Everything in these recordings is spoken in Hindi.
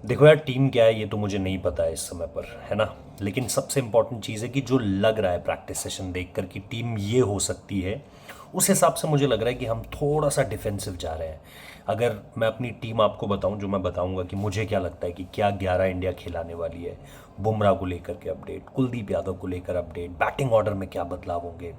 देखो यार, टीम क्या है ये तो मुझे नहीं पता है इस समय पर, है ना। लेकिन सबसे इम्पोर्टेंट चीज़ है कि जो लग रहा है प्रैक्टिस सेशन देखकर कि टीम ये हो सकती है, उस हिसाब से मुझे लग रहा है कि हम थोड़ा सा डिफेंसिव जा रहे हैं। अगर मैं अपनी टीम आपको बताऊं, जो मैं बताऊंगा कि मुझे क्या लगता है कि क्या 11 इंडिया खिलाने वाली है। बुमराह को लेकर के अपडेट, कुलदीप यादव को लेकर अपडेट, बैटिंग ऑर्डर में क्या बदलाव होंगे,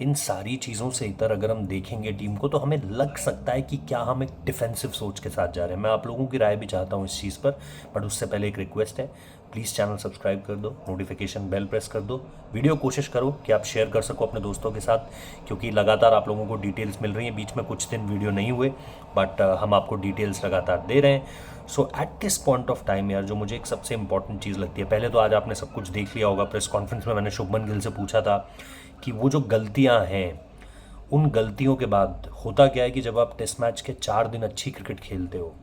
इन सारी चीज़ों से इतर अगर हम देखेंगे टीम को, तो हमें लग सकता है कि क्या हम एक डिफेंसिव सोच के साथ जा रहे हैं। मैं आप लोगों की राय भी चाहता हूँ इस चीज़ पर, बट उससे पहले एक रिक्वेस्ट है, प्लीज़ चैनल सब्सक्राइब कर दो, नोटिफिकेशन बेल प्रेस कर दो, वीडियो कोशिश करो कि आप शेयर कर सको अपने दोस्तों के साथ, क्योंकि लगातार आप लोगों को डिटेल्स मिल रही हैं। बीच में कुछ दिन वीडियो नहीं हुए, बट हम आपको डिटेल्स लगातार दे रहे हैं। So at this point of time यार, जो मुझे एक सबसे इंपॉर्टेंट चीज़ लगती है, पहले तो आज आपने सब कुछ देख लिया होगा। प्रेस कॉन्फ्रेंस में मैंने शुभमन गिल से पूछा था कि वो जो गलतियां हैं, उन गलतियों के बाद होता क्या है कि जब आप टेस्ट मैच के 4 दिन अच्छी क्रिकेट खेलते हो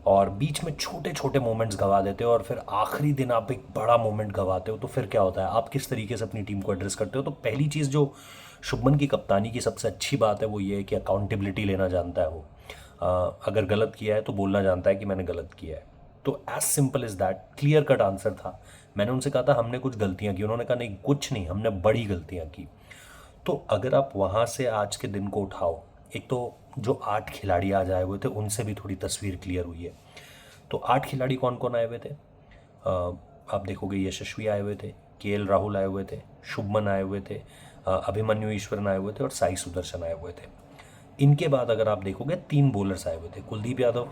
और बीच में छोटे छोटे मोमेंट्स गवा देते हो और फिर आखिरी दिन आप एक बड़ा मोमेंट गवाते हो, तो फिर क्या होता है, आप किस तरीके से अपनी टीम को एड्रेस करते हो। तो पहली चीज़ जो शुभमन की कप्तानी की सबसे अच्छी बात है वो ये है कि अकाउंटेबिलिटी लेना जानता है वो। अगर गलत किया है तो बोलना जानता है कि मैंने गलत किया है। तो as simple is that, clear cut answer था। मैंने उनसे कहा था हमने कुछ गलतियां की, उन्होंने कहा नहीं कुछ नहीं, हमने बड़ी गलतियां की। तो अगर आप वहाँ से आज के दिन को उठाओ, एक तो जो 8 खिलाड़ी आज आए हुए थे उनसे भी थोड़ी तस्वीर क्लियर हुई है। तो 8 खिलाड़ी कौन कौन आए हुए थे? आप देखोगे यशस्वी आए हुए थे, केएल राहुल आए हुए थे, शुभमन आए हुए थे, अभिमन्यु ईश्वरन आए हुए थे और साई सुदर्शन आए हुए थे। इनके बाद अगर आप देखोगे 3 बॉलर्स आए हुए थे, कुलदीप यादव,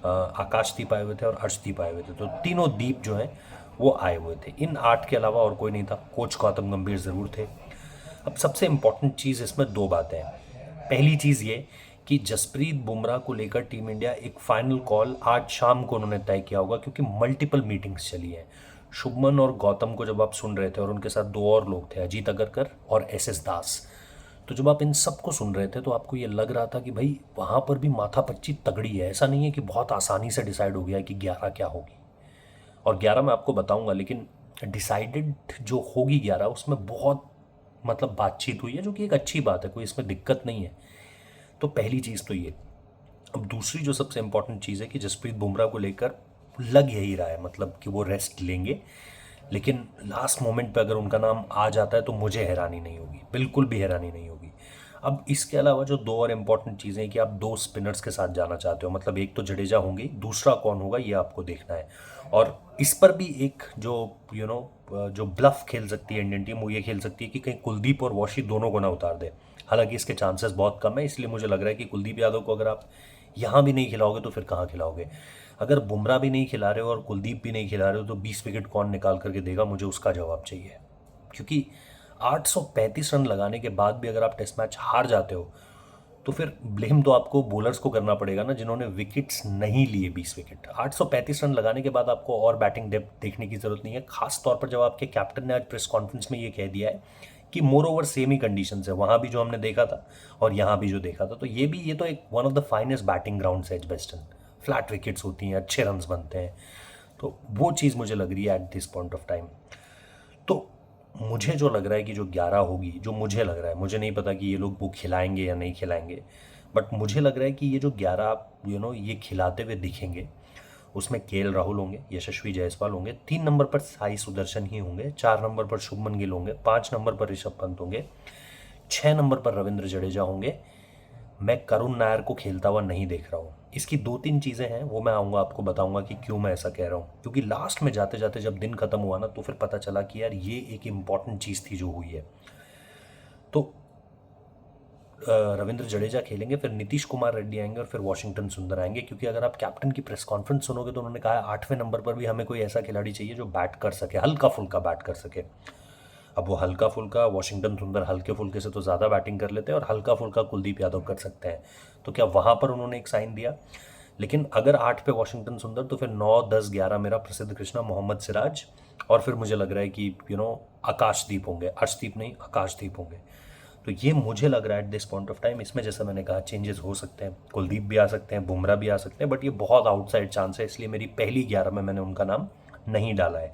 आकाशदीप आए हुए थे और अर्शदीप आए हुए थे। तो तीनों दीप जो हैं वो आए हुए थे। इन 8 के अलावा और कोई नहीं था। कोच गौतम गंभीर ज़रूर थे। अब सबसे इंपॉर्टेंट चीज़ इसमें दो बातें हैं। पहली चीज़ ये कि जसप्रीत बुमराह को लेकर टीम इंडिया एक फाइनल कॉल आज शाम को उन्होंने तय किया होगा, क्योंकि मल्टीपल मीटिंग्स चली हैं। शुभमन और गौतम को जब आप सुन रहे थे, और उनके साथ 2 और लोग थे, अजीत अगरकर और एस दास, तो जब आप इन सबको सुन रहे थे तो आपको ये लग रहा था कि भाई वहाँ पर भी माथापच्ची तगड़ी है। ऐसा नहीं है कि बहुत आसानी से डिसाइड हो गया है कि 11 क्या होगी। और 11 मैं आपको बताऊंगा, लेकिन डिसाइडेड जो होगी 11, उसमें बहुत मतलब बातचीत हुई है, जो कि एक अच्छी बात है, कोई इसमें दिक्कत नहीं है। तो पहली चीज़ तो ये। अब दूसरी जो सबसे इंपॉर्टेंट चीज़ है कि जसप्रीत बुमराह को लेकर लग यही रहा है, मतलब कि वो रेस्ट लेंगे। लेकिन लास्ट मोमेंट पे अगर उनका नाम आ जाता है तो मुझे हैरानी नहीं होगी, बिल्कुल भी हैरानी नहीं होगी। अब इसके अलावा जो 2 और इम्पॉर्टेंट चीज़ें हैं कि आप 2 स्पिनर्स के साथ जाना चाहते हो, मतलब एक तो जडेजा होंगे, दूसरा कौन होगा ये आपको देखना है। और इस पर भी एक जो जो ब्लफ खेल सकती है इंडियन टीम, वो ये खेल सकती है कि कहीं कुलदीप और वॉशी दोनों को ना उतार दे। हालांकि इसके चांसेस बहुत कम है, इसलिए मुझे लग रहा है कि कुलदीप यादव को अगर आप यहाँ भी नहीं खिलाओगे तो फिर कहाँ खिलाओगे। अगर बुमराह भी नहीं खिला रहे हो और कुलदीप भी नहीं खिला रहे हो तो 20 विकेट कौन निकाल करके देगा, मुझे उसका जवाब चाहिए। क्योंकि 835 रन लगाने के बाद भी अगर आप टेस्ट मैच हार जाते हो, तो फिर ब्लेम तो आपको बॉलर्स को करना पड़ेगा ना, जिन्होंने विकेट्स नहीं लिए। 20 विकेट, 835 रन लगाने के बाद आपको और बैटिंग डेप्थ देखने की जरूरत नहीं है, खास तौर पर जब आपके कैप्टन ने आज प्रेस कॉन्फ्रेंस में ये कह दिया है कि मोर ओवर सेम ही कंडीशन है, वहां भी जो हमने देखा था और यहाँ भी जो देखा था। तो ये तो एक one of the finest batting ground है एजबेस्टन। फ्लैट विकेट्स होती हैं, अच्छे रन बनते हैं। तो वो चीज़ मुझे लग रही है eight this point of time. तो मुझे जो लग रहा है कि जो 11 होगी, जो मुझे लग रहा है, मुझे नहीं पता कि ये लोग वो खिलाएंगे या नहीं खिलाएंगे, बट मुझे लग रहा है कि ये जो 11 ये खिलाते हुए दिखेंगे, उसमें केएल राहुल होंगे, यशस्वी जायसवाल होंगे, 3 नंबर पर साई सुदर्शन ही होंगे, 4 नंबर पर शुभमन गिल होंगे, 5 नंबर पर ऋषभ पंत होंगे, 6 नंबर पर रविंद्र जडेजा होंगे। मैं करुण नायर को खेलता हुआ नहीं देख रहा हूँ। इसकी 2-3 चीज़ें हैं, वो मैं आऊँगा आपको बताऊँगा कि क्यों मैं ऐसा कह रहा हूँ। क्योंकि लास्ट में जाते जाते जब दिन खत्म हुआ ना, तो फिर पता चला कि यार ये एक इम्पॉर्टेंट चीज़ थी जो हुई है। तो रविंद्र जडेजा खेलेंगे, फिर नीतीश कुमार रेड्डी आएंगे और फिर वॉशिंगटन सुंदर आएंगे। क्योंकि अगर आप कैप्टन की प्रेस कॉन्फ्रेंस सुनोगे तो उन्होंने कहा है 8वें नंबर पर भी हमें कोई ऐसा खिलाड़ी चाहिए जो बैट कर सके, हल्का फुल्का बैट कर सके। अब वो हल्का फुल्का वॉशिंगटन सुंदर हल्के फुल्के से तो ज़्यादा बैटिंग कर लेते हैं, और हल्का फुल्का कुलदीप यादव कर सकते हैं। तो क्या वहाँ पर उन्होंने एक साइन दिया? लेकिन अगर 8 पे वॉशिंगटन सुंदर, तो फिर 9, 10, 11 मेरा प्रसिद्ध कृष्णा मोहम्मद सिराज, और फिर मुझे लग रहा है कि आकाशदीप होंगे, अर्शदीप नहीं आकाशदीप होंगे। तो ये मुझे लग रहा है eight this point of time. इसमें जैसा मैंने कहा चेंजेस हो सकते हैं, कुलदीप भी आ सकते हैं, बुमराह भी आ सकते हैं, बट ये बहुत आउटसाइड चांस है, इसलिए मेरी पहली 11 में मैंने उनका नाम नहीं डाला है।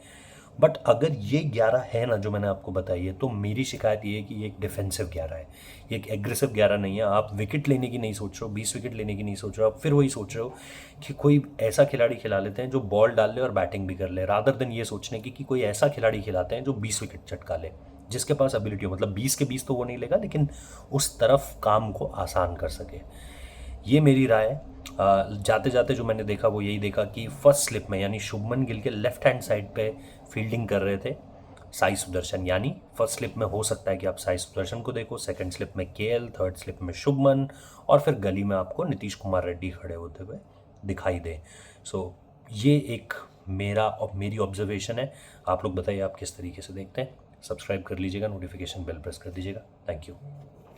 बट अगर ये 11 है ना जो मैंने आपको बताई है, तो मेरी शिकायत ये है कि ये एक डिफेंसिव 11 है, ये एक एग्रेसिव 11 नहीं है। आप विकेट लेने की नहीं सोच रहे हो, 20 विकेट लेने की नहीं सोच रहे हो, आप फिर वही सोच रहे हो कि कोई ऐसा खिलाड़ी खिला लेते हैं जो बॉल डाल ले और बैटिंग भी कर ले, रादर देन ये सोचने की कि कोई ऐसा खिलाड़ी खिलाते हैं जो 20 विकेट चटका ले, जिसके पास एबिलिटी हो, मतलब 20 के 20 तो वो नहीं लेगा, लेकिन उस तरफ काम को आसान कर सके। ये मेरी राय है। जाते जाते जो मैंने देखा वो यही देखा कि फर्स्ट स्लिप में, यानी शुभमन गिल के लेफ्ट हैंड साइड पे फील्डिंग कर रहे थे साई सुदर्शन, यानी फर्स्ट स्लिप में हो सकता है कि आप साई सुदर्शन को देखो, सेकंड स्लिप में केएल, थर्ड स्लिप में शुभमन, और फिर गली में आपको नीतीश कुमार रेड्डी खड़े होते हुए दिखाई दे। सो ये एक मेरा और मेरी ऑब्जर्वेशन है। आप लोग बताइए आप किस तरीके से देखते हैं। सब्सक्राइब कर लीजिएगा, नोटिफिकेशन बेल प्रेस कर दीजिएगा। Thank you.